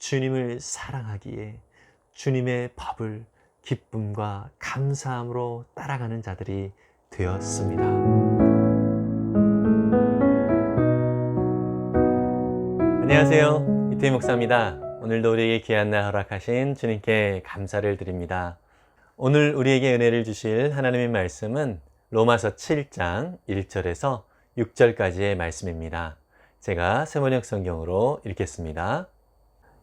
주님을 사랑하기에 주님의 법을 기쁨과 감사함으로 따라가는 자들이 되었습니다. 안녕하세요. 이태희 목사입니다. 오늘도 우리에게 귀한 날 허락하신 주님께 감사를 드립니다. 오늘 우리에게 은혜를 주실 하나님의 말씀은 로마서 7장 1절에서 6절까지의 말씀입니다. 제가 세번역 성경으로 읽겠습니다.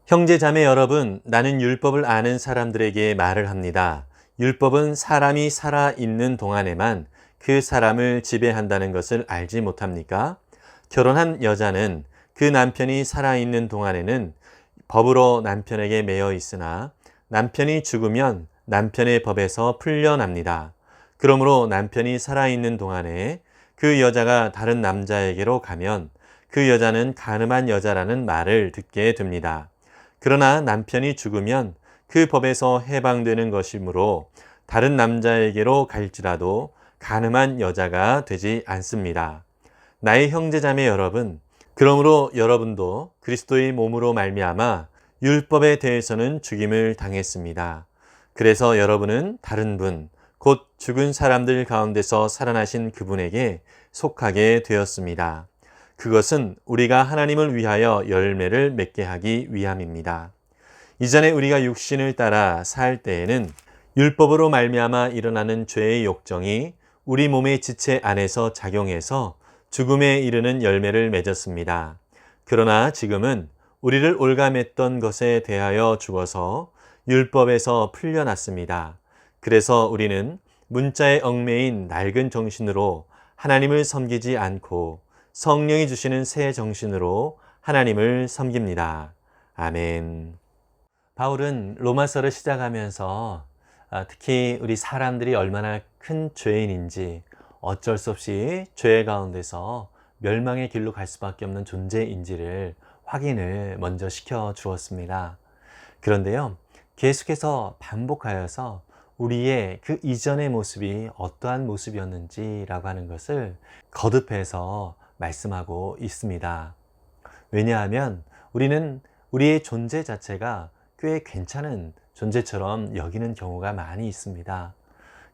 형제 자매 여러분, 나는 율법을 아는 사람들에게 말을 합니다. 율법은 사람이 살아 있는 동안에만 그 사람을 지배한다는 것을 알지 못합니까? 결혼한 여자는 그 남편이 살아 있는 동안에는 법으로 남편에게 매여 있으나 남편이 죽으면 남편의 법에서 풀려납니다. 그러므로 남편이 살아 있는 동안에 그 여자가 다른 남자에게로 가면 그 여자는 간음한 여자라는 말을 듣게 됩니다. 그러나 남편이 죽으면 그 법에서 해방되는 것이므로 다른 남자에게로 갈지라도 간음한 여자가 되지 않습니다. 나의 형제자매 여러분, 그러므로 여러분도 그리스도의 몸으로 말미암아 율법에 대해서는 죽임을 당했습니다. 그래서 여러분은 다른 분, 곧 죽은 사람들 가운데서 살아나신 그분에게 속하게 되었습니다. 그것은 우리가 하나님을 위하여 열매를 맺게 하기 위함입니다. 이전에 우리가 육신을 따라 살 때에는 율법으로 말미암아 일어나는 죄의 욕정이 우리 몸의 지체 안에서 작용해서 죽음에 이르는 열매를 맺었습니다. 그러나 지금은 우리를 올감했던 것에 대하여 죽어서 율법에서 풀려났습니다. 그래서 우리는 문자에 얽매인 낡은 정신으로 하나님을 섬기지 않고 성령이 주시는 새 정신으로 하나님을 섬깁니다. 아멘. 바울은 로마서를 시작하면서 특히 우리 사람들이 얼마나 큰 죄인인지 어쩔 수 없이 죄 가운데서 멸망의 길로 갈 수밖에 없는 존재인지를 확인을 먼저 시켜 주었습니다. 그런데요, 계속해서 반복하여서 우리의 그 이전의 모습이 어떠한 모습이었는지라고 하는 것을 거듭해서 말씀하고 있습니다. 왜냐하면 우리는 우리의 존재 자체가 꽤 괜찮은 존재처럼 여기는 경우가 많이 있습니다.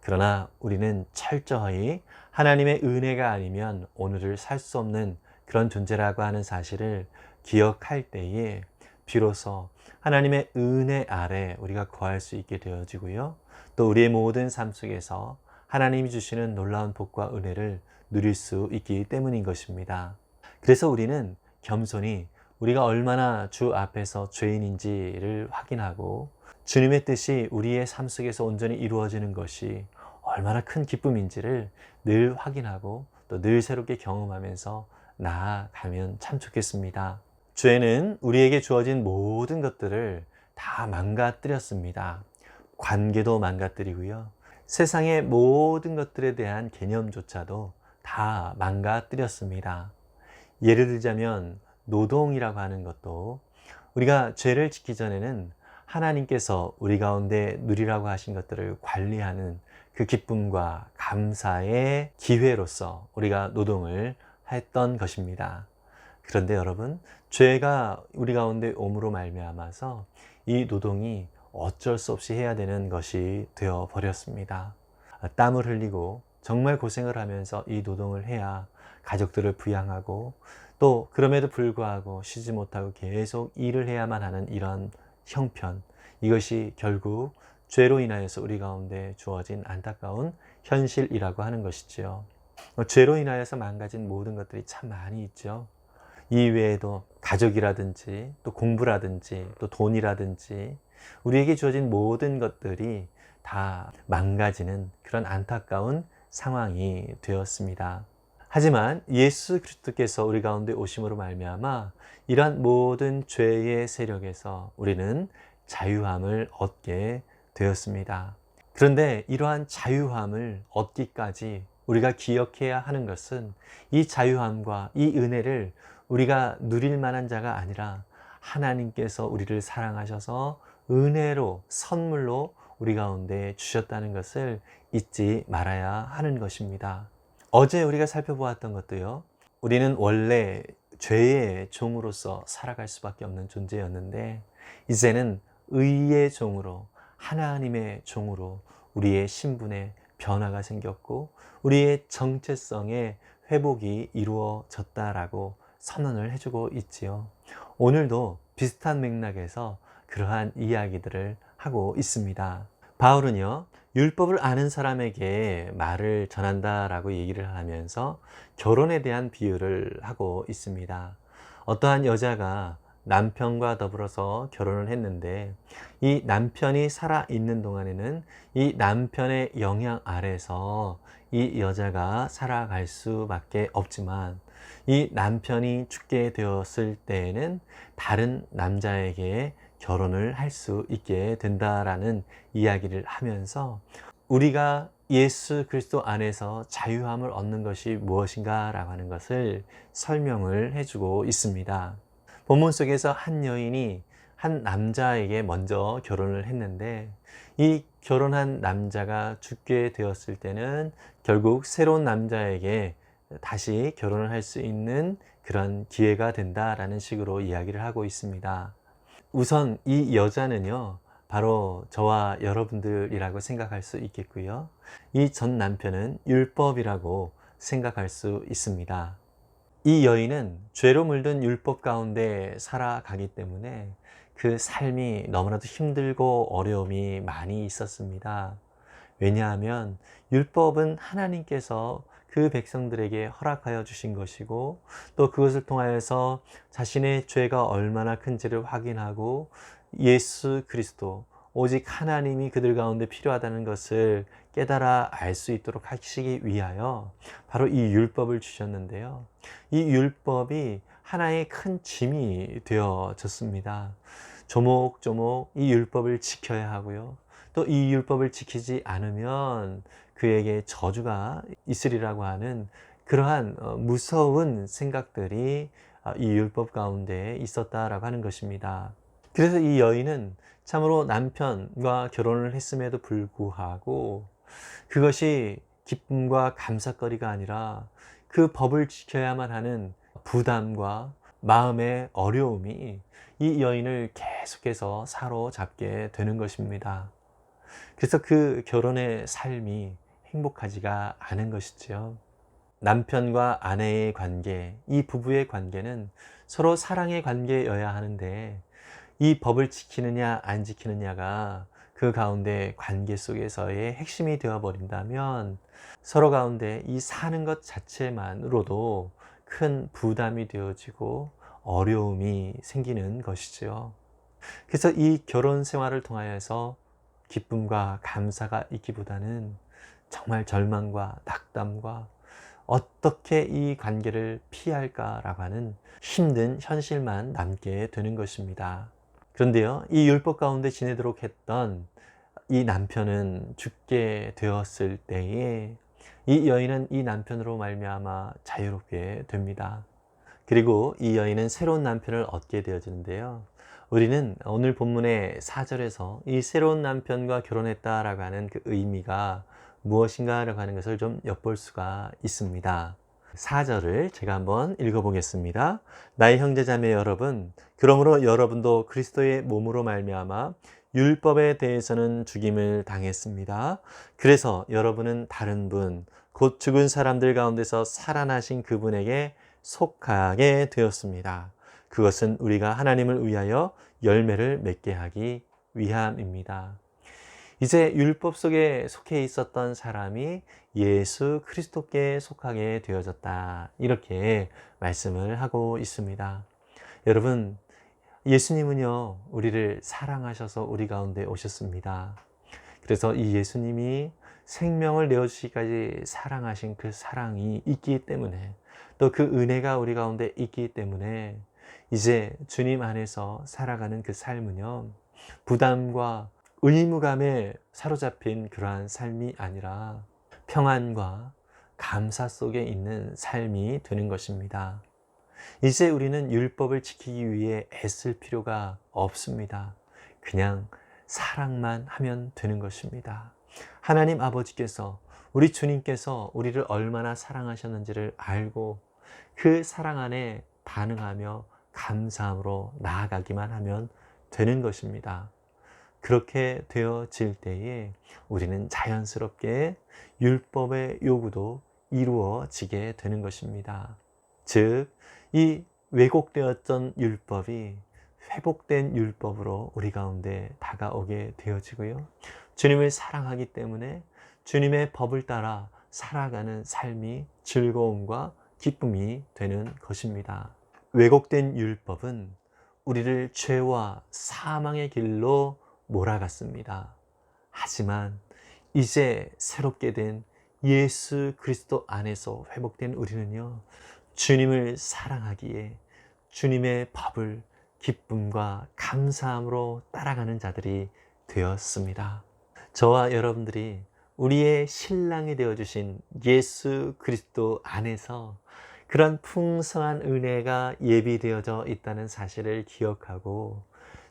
그러나 우리는 철저히 하나님의 은혜가 아니면 오늘을 살 수 없는 그런 존재라고 하는 사실을 기억할 때에 비로소 하나님의 은혜 아래 우리가 거할 수 있게 되어지고요. 또 우리의 모든 삶 속에서 하나님이 주시는 놀라운 복과 은혜를 누릴 수 있기 때문인 것입니다. 그래서 우리는 겸손히 우리가 얼마나 주 앞에서 죄인인지를 확인하고 주님의 뜻이 우리의 삶 속에서 온전히 이루어지는 것이 얼마나 큰 기쁨인지를 늘 확인하고 또 늘 새롭게 경험하면서 나아가면 참 좋겠습니다. 죄는 우리에게 주어진 모든 것들을 다 망가뜨렸습니다. 관계도 망가뜨리고요. 세상의 모든 것들에 대한 개념조차도 다 망가뜨렸습니다. 예를 들자면 노동이라고 하는 것도 우리가 죄를 짓기 전에는 하나님께서 우리 가운데 누리라고 하신 것들을 관리하는 그 기쁨과 감사의 기회로서 우리가 노동을 했던 것입니다. 그런데 여러분, 죄가 우리 가운데 옴으로 말미암아서 이 노동이 어쩔 수 없이 해야 되는 것이 되어 버렸습니다. 땀을 흘리고 정말 고생을 하면서 이 노동을 해야 가족들을 부양하고 또 그럼에도 불구하고 쉬지 못하고 계속 일을 해야만 하는 이런 형편, 이것이 결국 죄로 인하여서 우리 가운데 주어진 안타까운 현실이라고 하는 것이지요. 죄로 인하여서 망가진 모든 것들이 참 많이 있죠. 이 외에도 가족이라든지 또 공부라든지 또 돈이라든지 우리에게 주어진 모든 것들이 다 망가지는 그런 안타까운 상황이 되었습니다. 하지만 예수 그리스도께서 우리 가운데 오심으로 말미암아 이러한 모든 죄의 세력에서 우리는 자유함을 얻게 되었습니다. 그런데 이러한 자유함을 얻기까지 우리가 기억해야 하는 것은 이 자유함과 이 은혜를 우리가 누릴 만한 자가 아니라 하나님께서 우리를 사랑하셔서 은혜로 선물로 우리 가운데 주셨다는 것을 잊지 말아야 하는 것입니다. 어제 우리가 살펴보았던 것도요, 우리는 원래 죄의 종으로서 살아갈 수밖에 없는 존재였는데 이제는 의의 종으로, 하나님의 종으로 우리의 신분에 변화가 생겼고 우리의 정체성의 회복이 이루어졌다라고 선언을 해주고 있지요. 오늘도 비슷한 맥락에서 그러한 이야기들을 하고 있습니다. 바울은요, 율법을 아는 사람에게 말을 전한다라고 얘기를 하면서 결혼에 대한 비유를 하고 있습니다. 어떠한 여자가 남편과 더불어서 결혼을 했는데 이 남편이 살아있는 동안에는 이 남편의 영향 아래서 이 여자가 살아갈 수밖에 없지만 이 남편이 죽게 되었을 때에는 다른 남자에게 결혼을 할 수 있게 된다라는 이야기를 하면서 우리가 예수 그리스도 안에서 자유함을 얻는 것이 무엇인가 라고 하는 것을 설명을 해주고 있습니다. 본문 속에서 한 여인이 한 남자에게 먼저 결혼을 했는데 이 결혼한 남자가 죽게 되었을 때는 결국 새로운 남자에게 다시 결혼을 할 수 있는 그런 기회가 된다라는 식으로 이야기를 하고 있습니다. 우선 이 여자는요, 바로 저와 여러분들이라고 생각할 수 있겠고요. 이 전 남편은 율법이라고 생각할 수 있습니다. 이 여인은 죄로 물든 율법 가운데 살아가기 때문에 그 삶이 너무나도 힘들고 어려움이 많이 있었습니다. 왜냐하면 율법은 하나님께서 그 백성들에게 허락하여 주신 것이고 또 그것을 통하여서 자신의 죄가 얼마나 큰지를 확인하고 예수 그리스도 오직 하나님이 그들 가운데 필요하다는 것을 깨달아 알 수 있도록 하시기 위하여 바로 이 율법을 주셨는데요. 이 율법이 하나의 큰 짐이 되어졌습니다. 조목조목 이 율법을 지켜야 하고요. 또 이 율법을 지키지 않으면 그에게 저주가 있으리라고 하는 그러한 무서운 생각들이 이 율법 가운데 있었다라고 하는 것입니다. 그래서 이 여인은 참으로 남편과 결혼을 했음에도 불구하고 그것이 기쁨과 감사거리가 아니라 그 법을 지켜야만 하는 부담과 마음의 어려움이 이 여인을 계속해서 사로잡게 되는 것입니다. 그래서 그 결혼의 삶이 행복하지가 않은 것이죠. 남편과 아내의 관계, 이 부부의 관계는 서로 사랑의 관계여야 하는데 이 법을 지키느냐 안 지키느냐가 그 가운데 관계 속에서의 핵심이 되어버린다면 서로 가운데 이 사는 것 자체만으로도 큰 부담이 되어지고 어려움이 생기는 것이죠. 그래서 이 결혼 생활을 통하여서 기쁨과 감사가 있기보다는 정말 절망과 낙담과 어떻게 이 관계를 피할까라고 하는 힘든 현실만 남게 되는 것입니다. 그런데요, 이 율법 가운데 지내도록 했던 이 남편은 죽게 되었을 때에 이 여인은 이 남편으로 말미암아 자유롭게 됩니다. 그리고 이 여인은 새로운 남편을 얻게 되어지는데요. 우리는 오늘 본문의 4절에서 이 새로운 남편과 결혼했다라고 하는 그 의미가 무엇인가라고 하는 것을 좀 엿볼 수가 있습니다. 4절을 제가 한번 읽어보겠습니다. 나의 형제자매 여러분, 그러므로 여러분도 그리스도의 몸으로 말미암아 율법에 대해서는 죽임을 당했습니다. 그래서 여러분은 다른 분, 곧 죽은 사람들 가운데서 살아나신 그분에게 속하게 되었습니다. 그것은 우리가 하나님을 위하여 열매를 맺게 하기 위함입니다. 이제 율법 속에 속해 있었던 사람이 예수 그리스도께 속하게 되어졌다. 이렇게 말씀을 하고 있습니다. 여러분, 예수님은요, 우리를 사랑하셔서 우리 가운데 오셨습니다. 그래서 이 예수님이 생명을 내어주시기까지 사랑하신 그 사랑이 있기 때문에 또 그 은혜가 우리 가운데 있기 때문에 이제 주님 안에서 살아가는 그 삶은요, 부담과 의무감에 사로잡힌 그러한 삶이 아니라 평안과 감사 속에 있는 삶이 되는 것입니다. 이제 우리는 율법을 지키기 위해 애쓸 필요가 없습니다. 그냥 사랑만 하면 되는 것입니다. 하나님 아버지께서, 우리 주님께서 우리를 얼마나 사랑하셨는지를 알고 그 사랑 안에 반응하며 감사함으로 나아가기만 하면 되는 것입니다. 그렇게 되어질 때에 우리는 자연스럽게 율법의 요구도 이루어지게 되는 것입니다. 즉, 이 왜곡되었던 율법이 회복된 율법으로 우리 가운데 다가오게 되어지고요. 주님을 사랑하기 때문에 주님의 법을 따라 살아가는 삶이 즐거움과 기쁨이 되는 것입니다. 왜곡된 율법은 우리를 죄와 사망의 길로 몰아갔습니다. 하지만 이제 새롭게 된 예수 그리스도 안에서 회복된 우리는요, 주님을 사랑하기에 주님의 법을 기쁨과 감사함으로 따라가는 자들이 되었습니다. 저와 여러분들이 우리의 신랑이 되어주신 예수 그리스도 안에서 그런 풍성한 은혜가 예비되어져 있다는 사실을 기억하고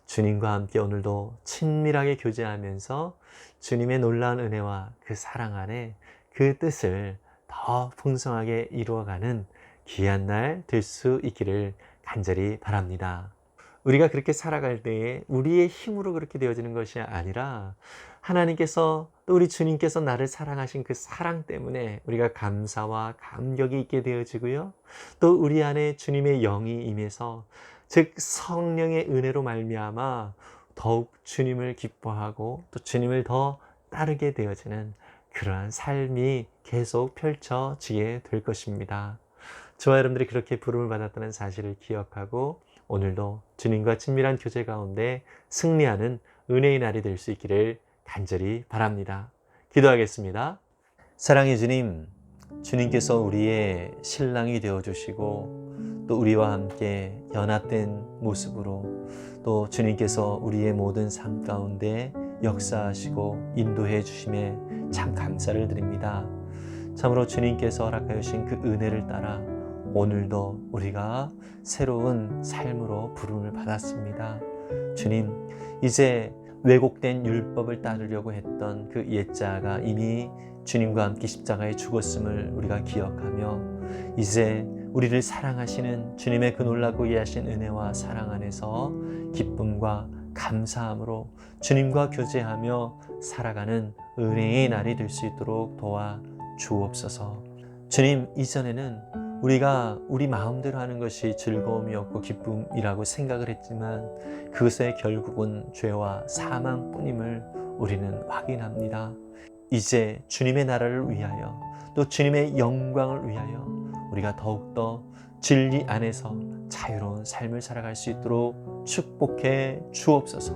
주님과 함께 오늘도 친밀하게 교제하면서 주님의 놀라운 은혜와 그 사랑 안에 그 뜻을 더 풍성하게 이루어가는 귀한 날 될 수 있기를 간절히 바랍니다. 우리가 그렇게 살아갈 때에 우리의 힘으로 그렇게 되어지는 것이 아니라 하나님께서 또 우리 주님께서 나를 사랑하신 그 사랑 때문에 우리가 감사와 감격이 있게 되어지고요. 또 우리 안에 주님의 영이 임해서 즉 성령의 은혜로 말미암아 더욱 주님을 기뻐하고 또 주님을 더 따르게 되어지는 그러한 삶이 계속 펼쳐지게 될 것입니다. 저와 여러분들이 그렇게 부름을 받았다는 사실을 기억하고 오늘도 주님과 친밀한 교제 가운데 승리하는 은혜의 날이 될 수 있기를 간절히 바랍니다. 기도하겠습니다. 사랑의 주님, 주님께서 우리의 신랑이 되어주시고 또 우리와 함께 연합된 모습으로 또 주님께서 우리의 모든 삶 가운데 역사하시고 인도해 주심에 참 감사를 드립니다. 참으로 주님께서 허락하여 주신 그 은혜를 따라 오늘도 우리가 새로운 삶으로 부름을 받았습니다. 주님, 이제 왜곡된 율법을 따르려고 했던 그 옛자가 이미 주님과 함께 십자가에 죽었음을 우리가 기억하며 이제 우리를 사랑하시는 주님의 그 놀랍고 이하신 은혜와 사랑 안에서 기쁨과 감사함으로 주님과 교제하며 살아가는 은혜의 날이 될 수 있도록 도와 주옵소서. 주님, 이전에는 우리가 우리 마음대로 하는 것이 즐거움이었고 기쁨이라고 생각을 했지만 그것의 결국은 죄와 사망뿐임을 우리는 확인합니다. 이제 주님의 나라를 위하여 또 주님의 영광을 위하여 우리가 더욱더 진리 안에서 자유로운 삶을 살아갈 수 있도록 축복해 주옵소서.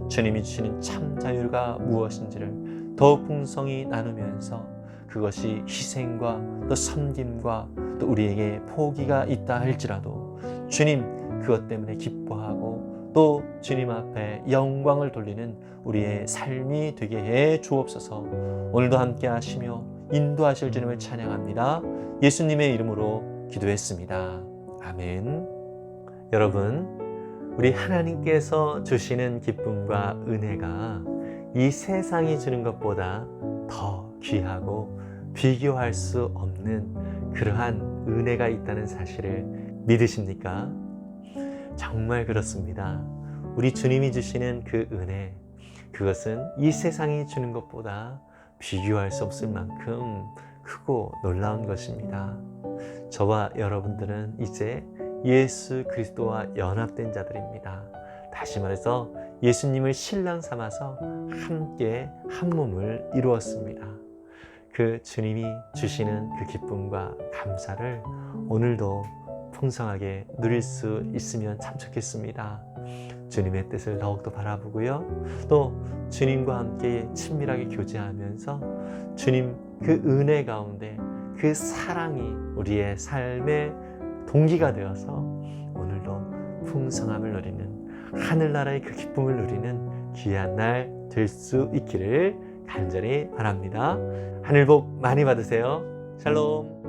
주님이 주시는 참 자유가 무엇인지를 더욱 풍성히 나누면서 그것이 희생과 또 섬김과 또 우리에게 포기가 있다 할지라도 주님 그것 때문에 기뻐하고 또 주님 앞에 영광을 돌리는 우리의 삶이 되게 해 주옵소서. 오늘도 함께 하시며 인도하실 주님을 찬양합니다. 예수님의 이름으로 기도했습니다. 아멘. 여러분, 우리 하나님께서 주시는 기쁨과 은혜가 이 세상이 주는 것보다 더 귀하고 비교할 수 없는 그러한 은혜가 있다는 사실을 믿으십니까? 정말 그렇습니다. 우리 주님이 주시는 그 은혜, 그것은 이 세상이 주는 것보다 비교할 수 없을 만큼 크고 놀라운 것입니다. 저와 여러분들은 이제 예수 그리스도와 연합된 자들입니다. 다시 말해서 예수님을 신랑 삼아서 함께 한 몸을 이루었습니다. 그 주님이 주시는 그 기쁨과 감사를 오늘도 풍성하게 누릴 수 있으면 참 좋겠습니다. 주님의 뜻을 더욱더 바라보고요. 또 주님과 함께 친밀하게 교제하면서 주님 그 은혜 가운데 그 사랑이 우리의 삶의 동기가 되어서 오늘도 풍성함을 누리는 하늘나라의 그 기쁨을 누리는 귀한 날 될 수 있기를 간절히 바랍니다. 하늘 복 많이 받으세요. 샬롬.